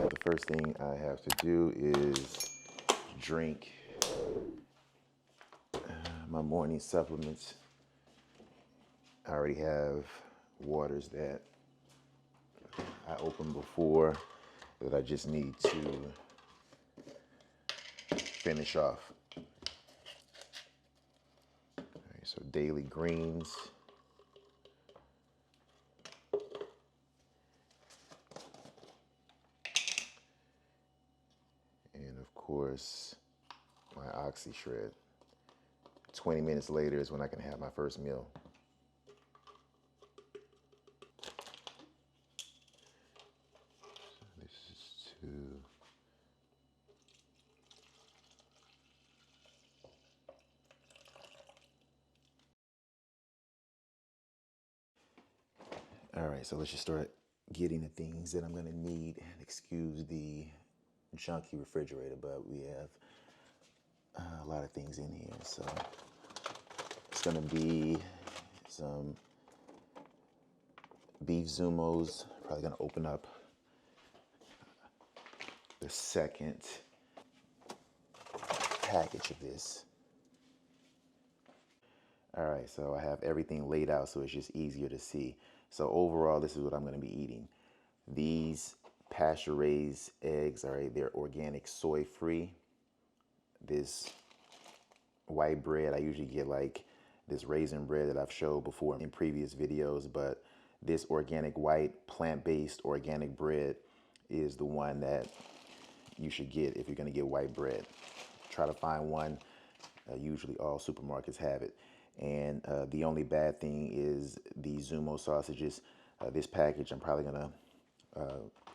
so the first thing I have to do is drink my morning supplements. I already have waters that I opened before that I just need to finish off. All right, so daily greens. And of course, my Oxy Shred. 20 minutes later is when I can have my first meal. So this is 2. All right, so let's just start getting the things that I'm gonna need. And excuse the junky refrigerator, but we have a lot of things in here. So it's gonna be some beef Zumos. Probably gonna open up the second package of this. All right, so I have everything laid out so it's just easier to see. So overall, this is what I'm gonna be eating. These pasture-raised eggs, all right, they're organic, soy-free. This white bread, I usually get like this raisin bread that I've showed before in previous videos, but this organic white plant-based organic bread is the one that you should get if you're gonna get white bread. Try to find one. Usually all supermarkets have it. And the only bad thing is the Zumo sausages. This package, I'm probably gonna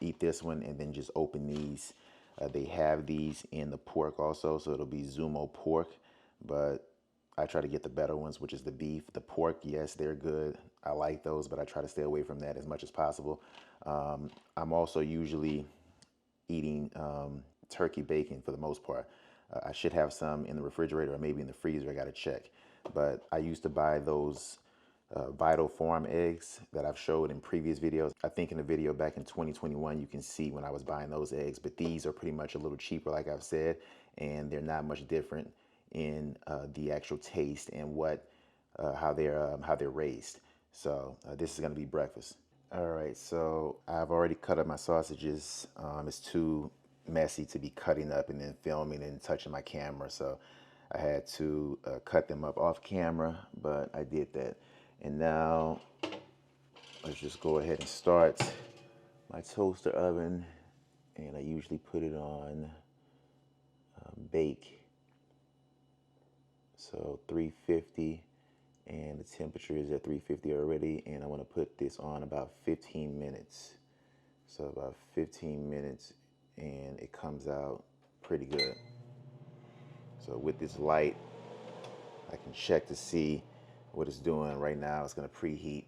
eat this one and then just open these. They have these in the pork also, so it'll be Zumo pork, but I try to get the better ones, which is the beef. The pork, yes, they're good. I like those, but I try to stay away from that as much as possible. I'm also usually eating turkey bacon for the most part. I should have some in the refrigerator or maybe in the freezer. I got to check. But I used to buy those Vital Farm eggs that I've showed in previous videos. I think in the video back in 2021, you can see when I was buying those eggs, but these are pretty much a little cheaper, like I've said, and they're not much different in the actual taste and how they're raised. So this is going to be breakfast. All right, so I've already cut up my sausages. It's too messy to be cutting up and then filming and touching my camera, so I had to cut them up off camera, but I did that. And now let's just go ahead and start my toaster oven, and I usually put it on bake, so 350, and the temperature is at 350 already, and I want to put this on about 15 minutes. So about 15 minutes, and it comes out pretty good. So with this light, I can check to see what it's doing right now. It's gonna preheat,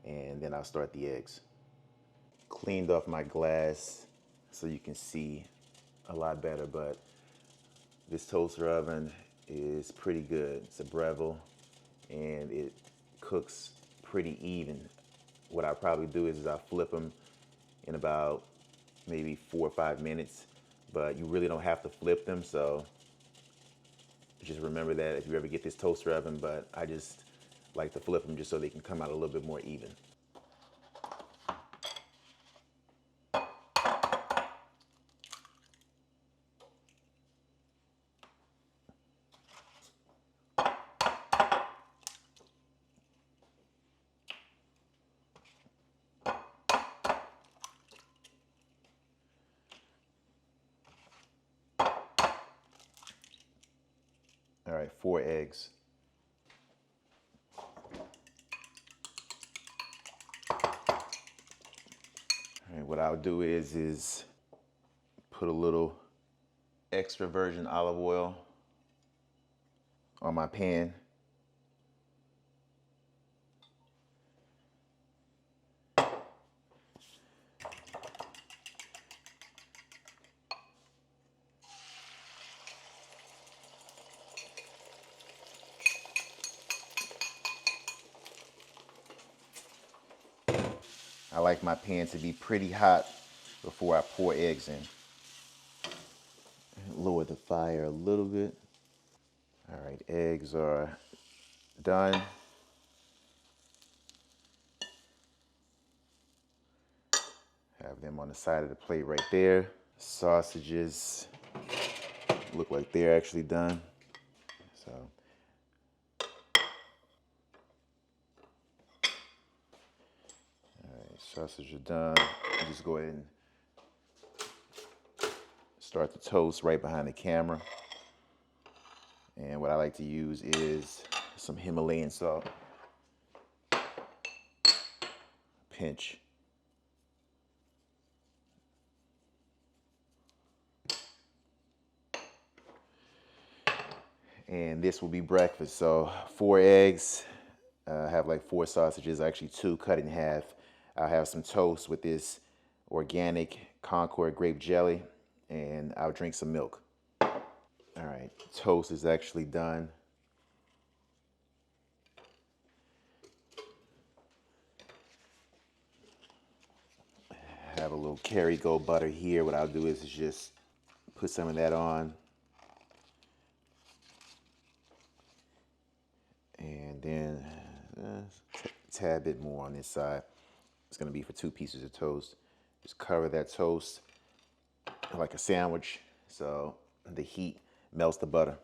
and then I'll start the eggs. Cleaned off my glass so you can see a lot better, but this toaster oven is pretty good. It's a Breville, and it cooks pretty even. What I probably do is I flip them in about maybe 4 or 5 minutes, but you really don't have to flip them, so just remember that if you ever get this toaster oven, but I just like to flip them just so they can come out a little bit more even. All right, 4 eggs. All right, what I'll do is put a little extra virgin olive oil on my pan. I like my pan to be pretty hot before I pour eggs in. Lower the fire a little bit. All right, eggs are done. Have them on the side of the plate right there. Sausages look like they're actually done. So, all right, sausage are done. Just go ahead and start the toast right behind the camera. And what I like to use is some Himalayan salt. Pinch. And this will be breakfast. So 4 eggs, I have like 4 sausages, actually 2 cut in half. I'll have some toast with this organic Concord grape jelly, and I'll drink some milk. All right, toast is actually done. I have a little Kerrygold butter here. What I'll do is just put some of that on. And then a tad bit more on this side. It's gonna be for 2 pieces of toast. Just cover that toast like a sandwich so the heat melts the butter.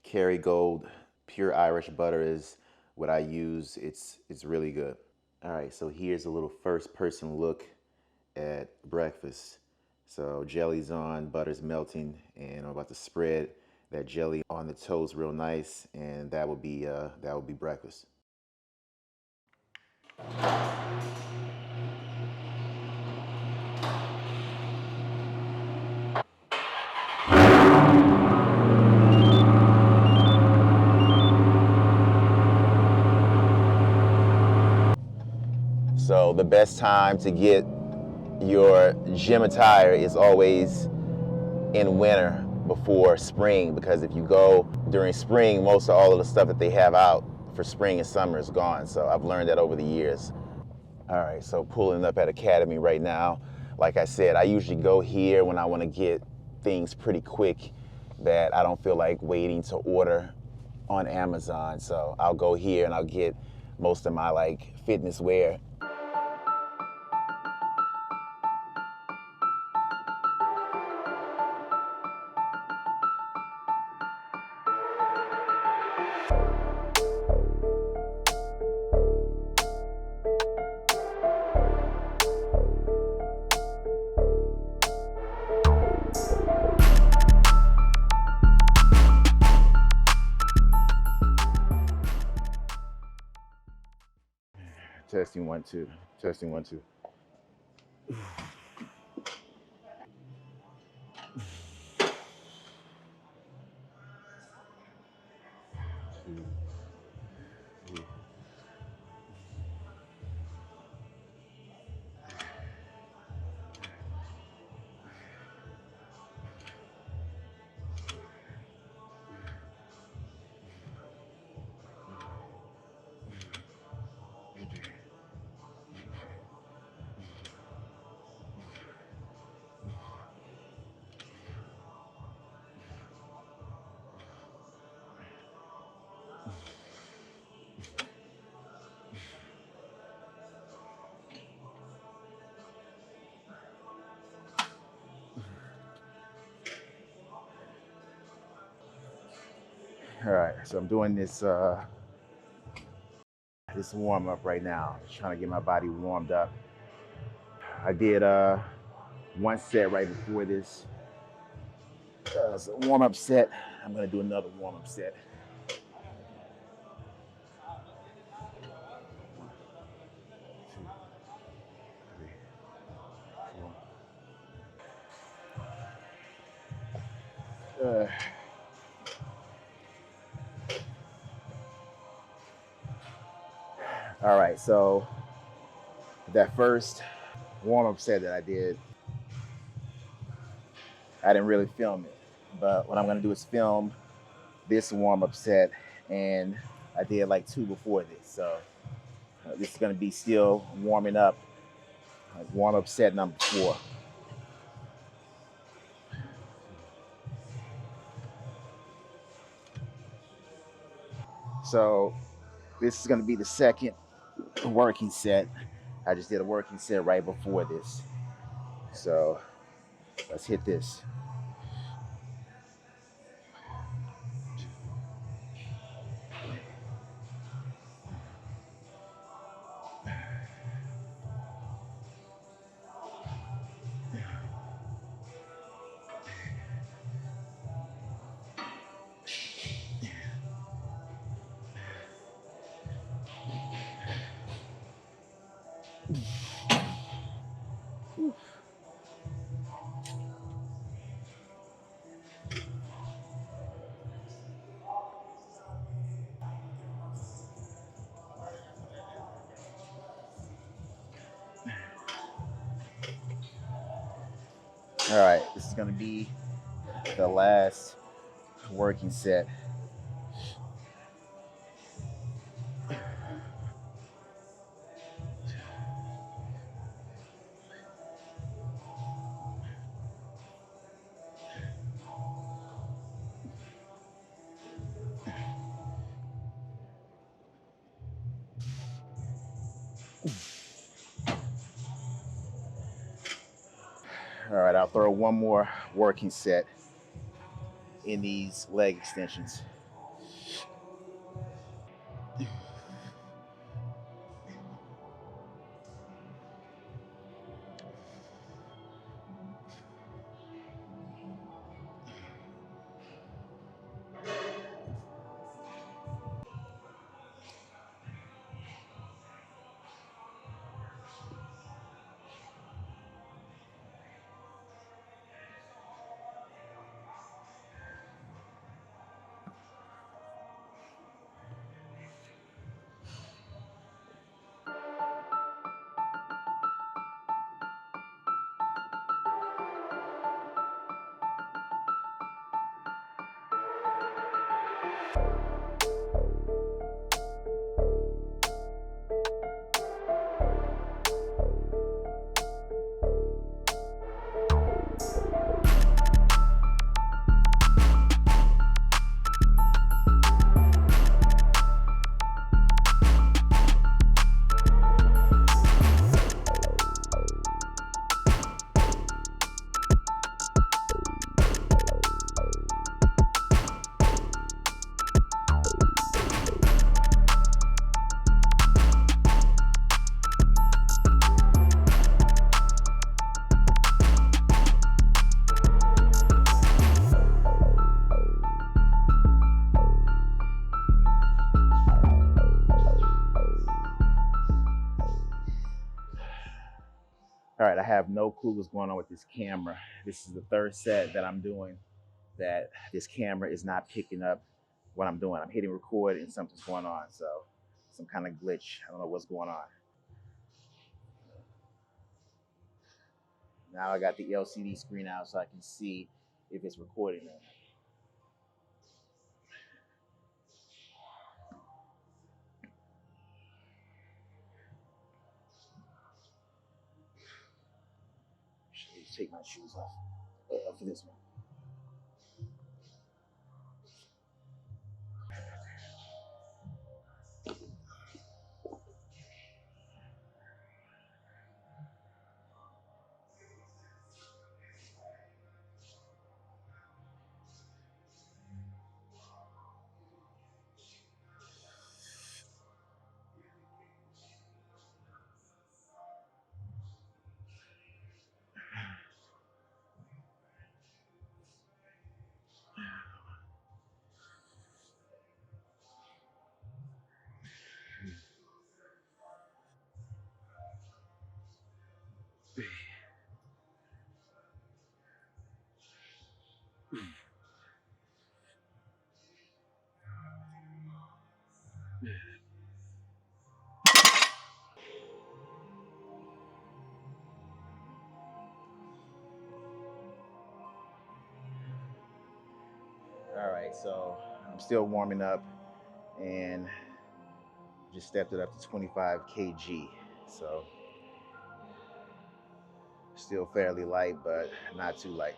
Kerrygold pure Irish butter is what I use. It's really good. All right, so here's a little first person look at breakfast. So jelly's on, butter's melting, and I'm about to spread that jelly on the toast real nice, and that will be breakfast. So the best time to get your gym attire is always in winter before spring, because if you go during spring, most of all of the stuff that they have out for spring and summer is gone. So I've learned that over the years. All right, so pulling up at Academy right now. Like I said, I usually go here when I want to get things pretty quick that I don't feel like waiting to order on Amazon. So I'll go here and I'll get most of my like fitness wear. Testing 1 2. Testing 1 2. All right, so I'm doing this this warm up right now, trying to get my body warmed up. I did 1 set right before this. It's a warm up set. I'm gonna do another warm up set. 1, 2, 3, 4. All right, so that first warm-up set that I did, I didn't really film it. But what I'm gonna do is film this warm-up set, and I did like 2 before this. So this is gonna be still warming up, like warm-up set number 4. So this is going to be the second working set. I just did a working set right before this. So let's hit this. All right, this is going to be the last working set. All right, I'll throw one more working set in these leg extensions. All right, I have no clue what's going on with this camera. This is the third set that I'm doing that this camera is not picking up what I'm doing. I'm hitting record and something's going on. So some kind of glitch. I don't know what's going on. Now I got the LCD screen out so I can see if it's recording or not. Should take my shoes off for this one. All right, so I'm still warming up and just stepped it up to 25 kg. So still fairly light, but not too light.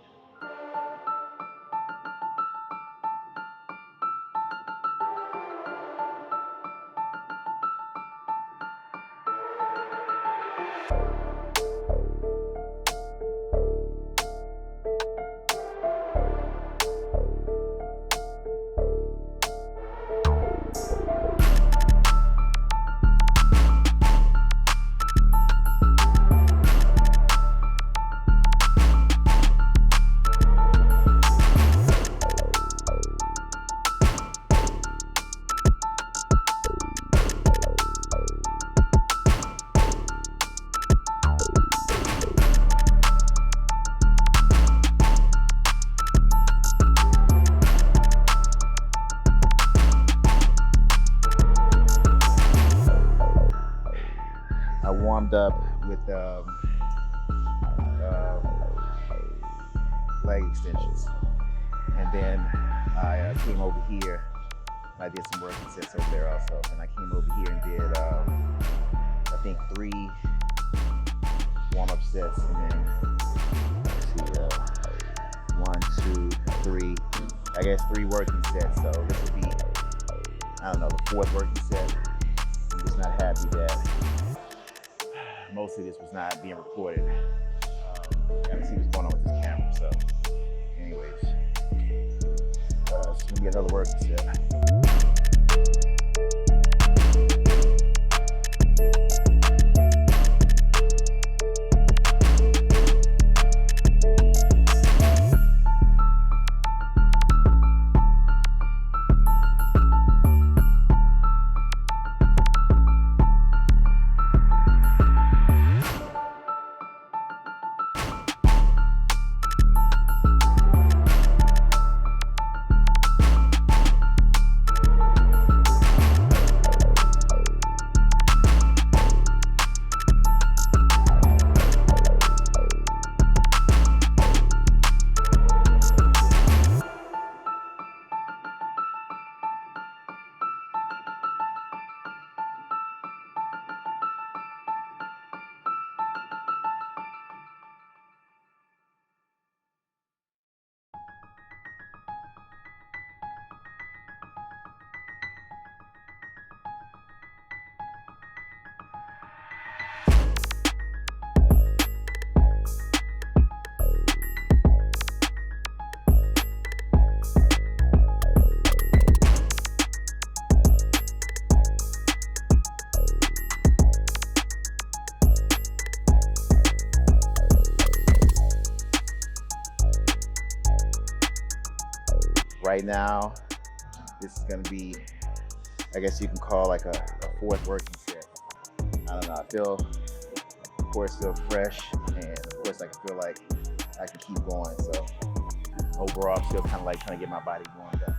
warmed up with leg extensions, and then I came over here. I did some working sets over there also, and I came over here and did I think 3 warm-up sets, and then let's see, 1, 2, 3. I guess 3 working sets. So this would be, I don't know, the 4th working set. I'm just not happy that most of this was not being recorded. Gotta see what's going on with this camera. So, anyways, it's gonna be another working set. Right now, this is gonna be, I guess you can call like a 4th working set. I don't know. I feel, of course, feel fresh, and of course, I can feel like I can keep going. So overall, I'm still kind of like trying to get my body warmed up.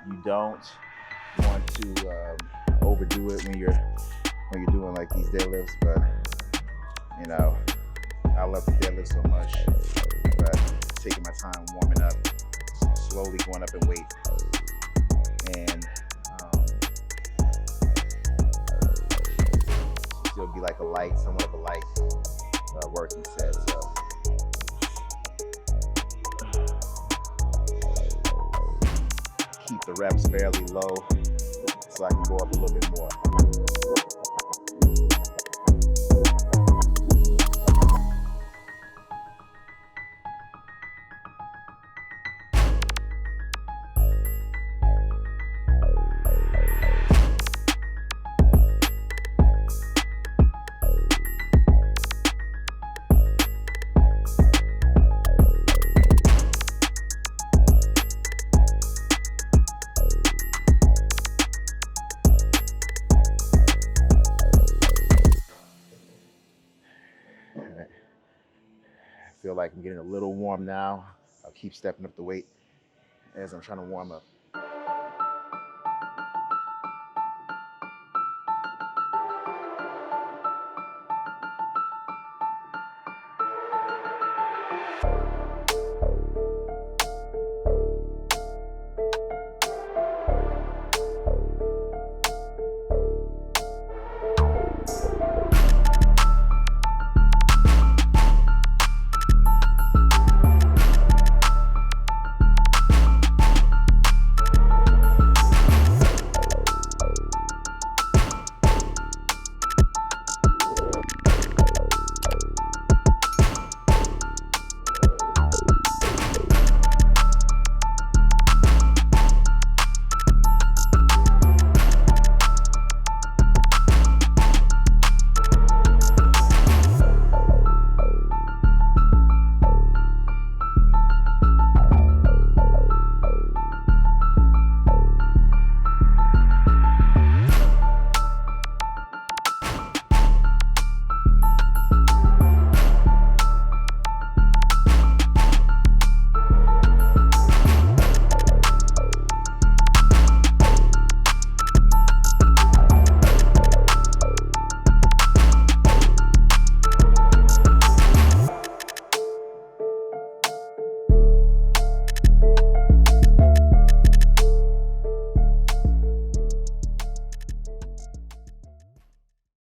You don't want to overdo it when you're doing like these deadlifts, but you know, I love the deadlift so much, but taking my time warming up, slowly going up in weight, and still be like somewhat of a light working set. So keep the reps fairly low so I can go up a little bit more. I feel like I'm getting a little warm now. I'll keep stepping up the weight as I'm trying to warm up.